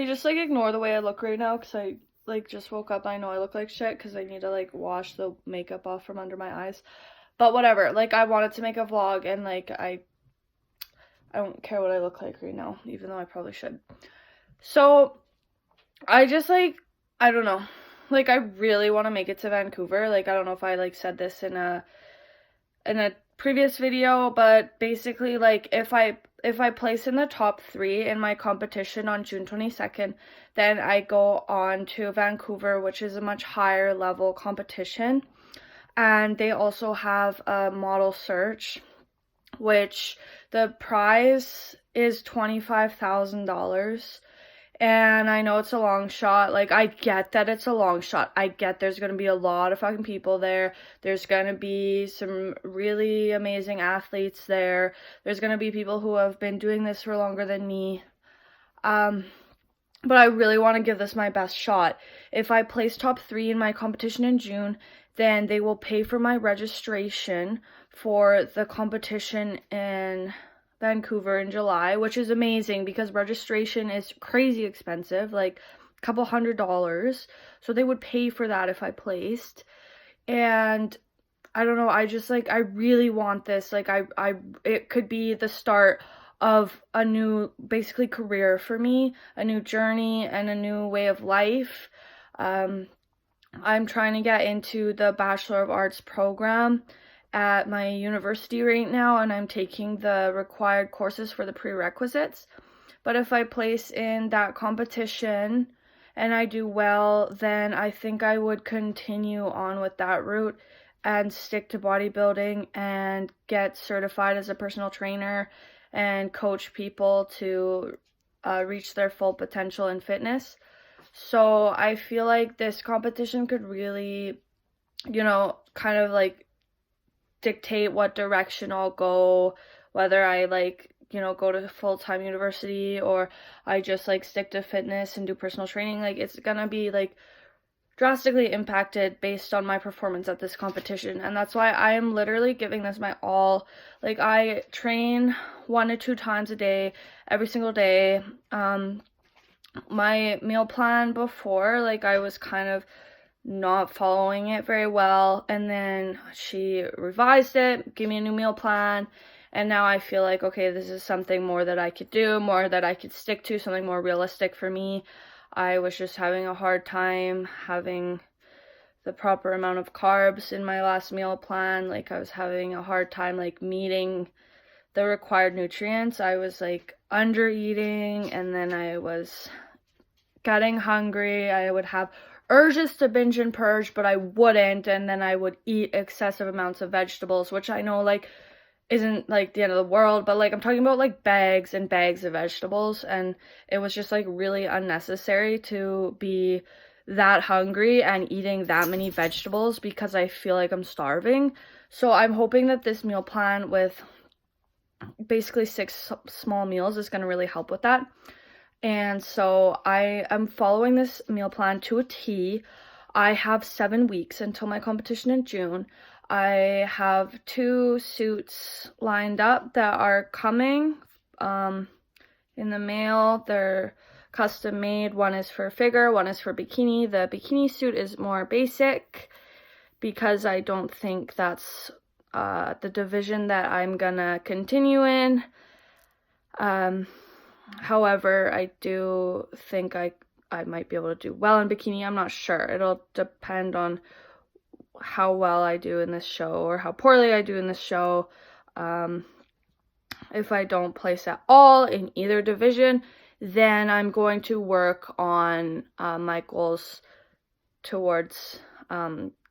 Okay, just like ignore the way I look right now because I like just woke up. I know I look like shit because I need to like wash the makeup off from under my eyes. But whatever. Like I wanted to make a vlog and like I don't care what I look like right now, even though I probably should. So I just like I don't know. Like I really want to make it to Vancouver. Like I don't know if I like said this in a previous video, but basically like if I place in the top 3 in my competition on June 22nd, then I go on to Vancouver, which is a much higher level competition. And they also have a model search, which the prize is $25,000. And I know it's a long shot. Like, I get that it's a long shot. I get there's going to be a lot of fucking people there. There's going to be some really amazing athletes there. There's going to be people who have been doing this for longer than me. But I really want to give this my best shot. If I place top 3 in my competition in June, then they will pay for my registration for the competition in Vancouver in July, which is amazing because registration is crazy expensive, like a couple $100s. So they would pay for that if I placed. And I don't know, I just like I really want this. Like it could be the start of a new basically career for me, a new journey and a new way of life. I'm trying to get into the Bachelor of Arts program at my university right now, and I'm taking the required courses for the prerequisites. But if I place in that competition and I do well, then I think I would continue on with that route and stick to bodybuilding and get certified as a personal trainer and coach people to reach their full potential in fitness. So I feel like this competition could really, kind of like dictate what direction I'll go, whether I like, go to full-time university or I just like stick to fitness and do personal training. Like it's gonna be like drastically impacted based on my performance at this competition, and that's why I am literally giving this my all. Like I train 1 to 2 times a day, every single day. My meal plan before, like I was kind of not following it very well, and then she revised it, gave me a new meal plan, and now I feel like, okay, this is something more that I could do, more that I could stick to, something more realistic for me. I was just having a hard time having the proper amount of carbs in my last meal plan. Like I was having a hard time like meeting the required nutrients. I was like under eating, and then I was getting hungry. I would have urges to binge and purge, but I wouldn't, and then I would eat excessive amounts of vegetables, which I know like isn't like the end of the world, but like I'm talking about like bags and bags of vegetables, and it was just like really unnecessary to be that hungry and eating that many vegetables because I feel like I'm starving. So I'm hoping that this meal plan with basically 6 small meals is going to really help with that. And so I am following this meal plan to a T. I have 7 weeks until my competition in June. I have 2 suits lined up that are coming in the mail. They're custom made. One is for figure, one is for bikini. The bikini suit is more basic because I don't think that's the division that I'm gonna continue in. However, I do think I might be able to do well in bikini. I'm not sure. It'll depend on how well I do in this show or how poorly I do in this show. If I don't place at all in either division, then I'm going to work on my goals towards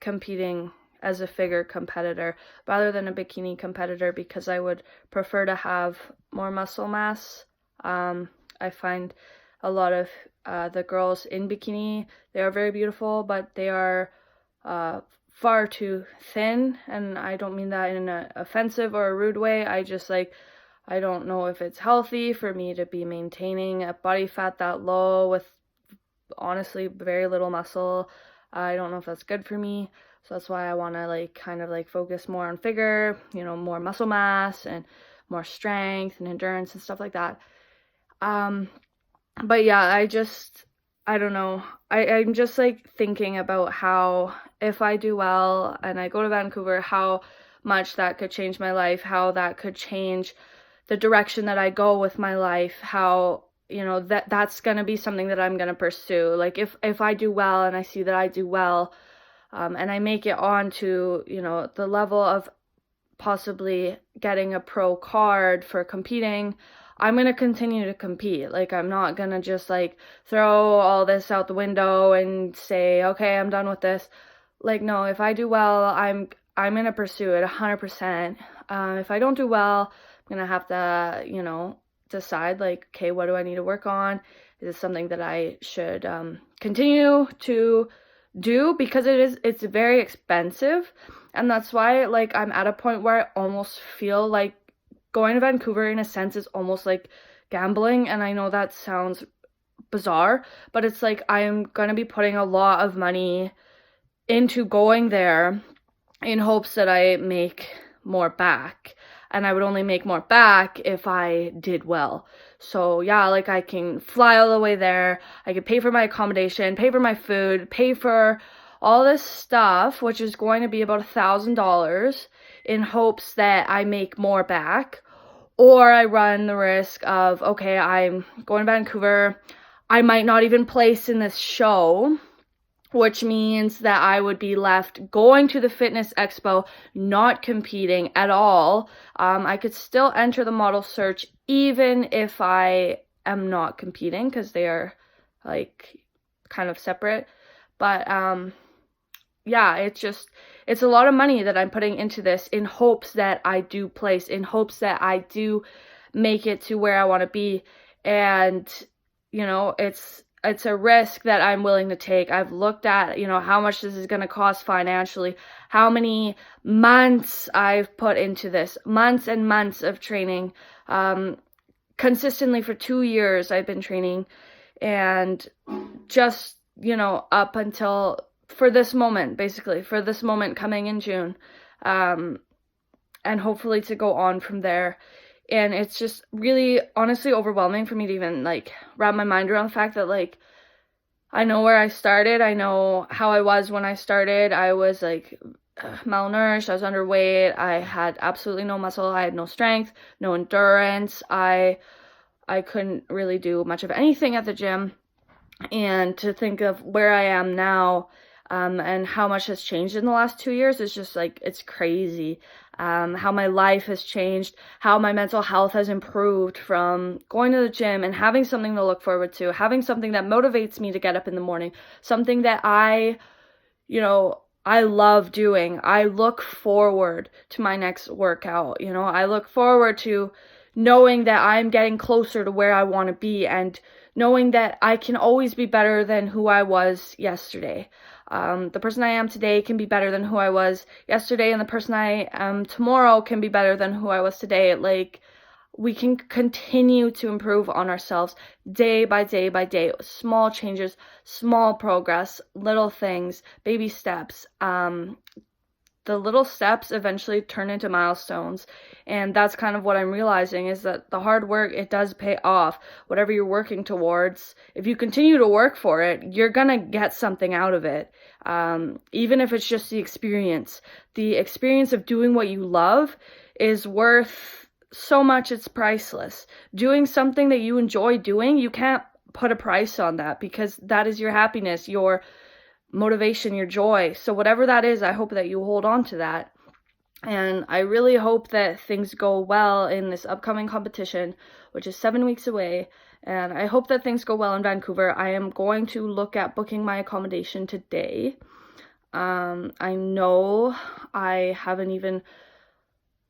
competing as a figure competitor rather than a bikini competitor, because I would prefer to have more muscle mass. I find a lot of the girls in bikini, they are very beautiful, but they are far too thin, and I don't mean that in an offensive or a rude way. I just like, I don't know if it's healthy for me to be maintaining a body fat that low with honestly very little muscle. I don't know if that's good for me. So that's why I want to like kind of like focus more on figure, more muscle mass and more strength and endurance and stuff like that. But yeah, I don't know. I'm just like thinking about how if I do well and I go to Vancouver, how much that could change my life, how that could change the direction that I go with my life, how, you know, that's going to be something that I'm going to pursue. Like if I do well and I see that I do well, and I make it on to, you know, the level of possibly getting a pro card for competing, I'm going to continue to compete. Like, I'm not going to just like throw all this out the window and say, okay, I'm done with this. Like, no, if I do well, I'm going to pursue it 100%. If I don't do well, I'm going to have to, you know, decide like, okay, what do I need to work on? Is this something that I should continue to do? Because it's very expensive. And that's why, like, I'm at a point where I almost feel like going to Vancouver in a sense is almost like gambling. And I know that sounds bizarre, but it's like I'm gonna be putting a lot of money into going there in hopes that I make more back. And I would only make more back if I did well. So yeah, like I can fly all the way there. I can pay for my accommodation, pay for my food, pay for all this stuff, which is going to be about $1,000 in hopes that I make more back. Or I run the risk of, okay, I'm going to Vancouver. I might not even place in this show, which means that I would be left going to the fitness expo, not competing at all. I could still enter the model search even if I am not competing because they are like kind of separate. But yeah, it's a lot of money that I'm putting into this in hopes that I do place, in hopes that I do make it to where I want to be. And, you know, it's a risk that I'm willing to take. I've looked at, you know, how much this is going to cost financially, how many months I've put into this, months and months of training. Consistently for 2 years I've been training, and just, you know, up until for this moment, basically, for this moment coming in June, and hopefully to go on from there. And it's just really honestly overwhelming for me to even like wrap my mind around the fact that like I know where I started. I know how I was when I started. I was like malnourished. I was underweight. I had absolutely no muscle. I had no strength, no endurance. I couldn't really do much of anything at the gym. And to think of where I am now, and how much has changed in the last 2 years is just like, it's crazy. How my life has changed, how my mental health has improved from going to the gym and having something to look forward to, having something that motivates me to get up in the morning, something that I love doing. I look forward to my next workout. You know, I look forward to knowing that I'm getting closer to where I want to be, and knowing that I can always be better than who I was yesterday. The person I am today can be better than who I was yesterday, and the person I am tomorrow can be better than who I was today. Like, we can continue to improve on ourselves day by day by day. Small changes, small progress, little things, baby steps. The little steps eventually turn into milestones. And that's kind of what I'm realizing, is that the hard work, it does pay off. Whatever you're working towards, if you continue to work for it, you're gonna get something out of it. Even if it's just the experience of doing what you love is worth so much, it's priceless. Doing something that you enjoy doing, you can't put a price on that, because that is your happiness, your motivation, your joy. So whatever that is, I hope that you hold on to that. And I really hope that things go well in this upcoming competition, which is 7 weeks away. And I hope that things go well in Vancouver. I am going to look at booking my accommodation today. I know I haven't even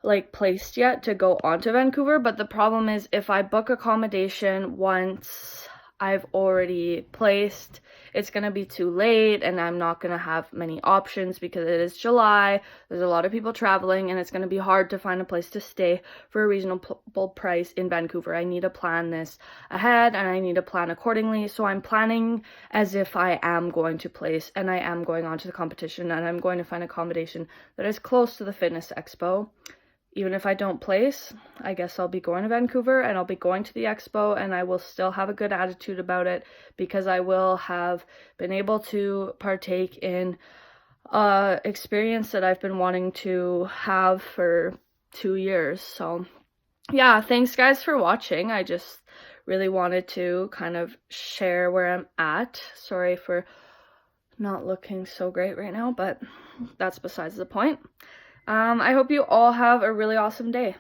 like placed yet to go on to Vancouver, but the problem is if I book accommodation once I've already placed, it's going to be too late, and I'm not going to have many options because it is July. There's a lot of people traveling, and it's going to be hard to find a place to stay for a reasonable price in Vancouver. I need to plan this ahead, and I need to plan accordingly. So I'm planning as if I am going to place, and I am going on to the competition, and I'm going to find accommodation that is close to the fitness expo. even if I don't place, I guess I'll be going to Vancouver and I'll be going to the expo, and I will still have a good attitude about it because I will have been able to partake in experience that I've been wanting to have for 2 years. So yeah, thanks guys for watching. I just really wanted to kind of share where I'm at. Sorry for not looking so great right now, but that's besides the point. I hope you all have a really awesome day.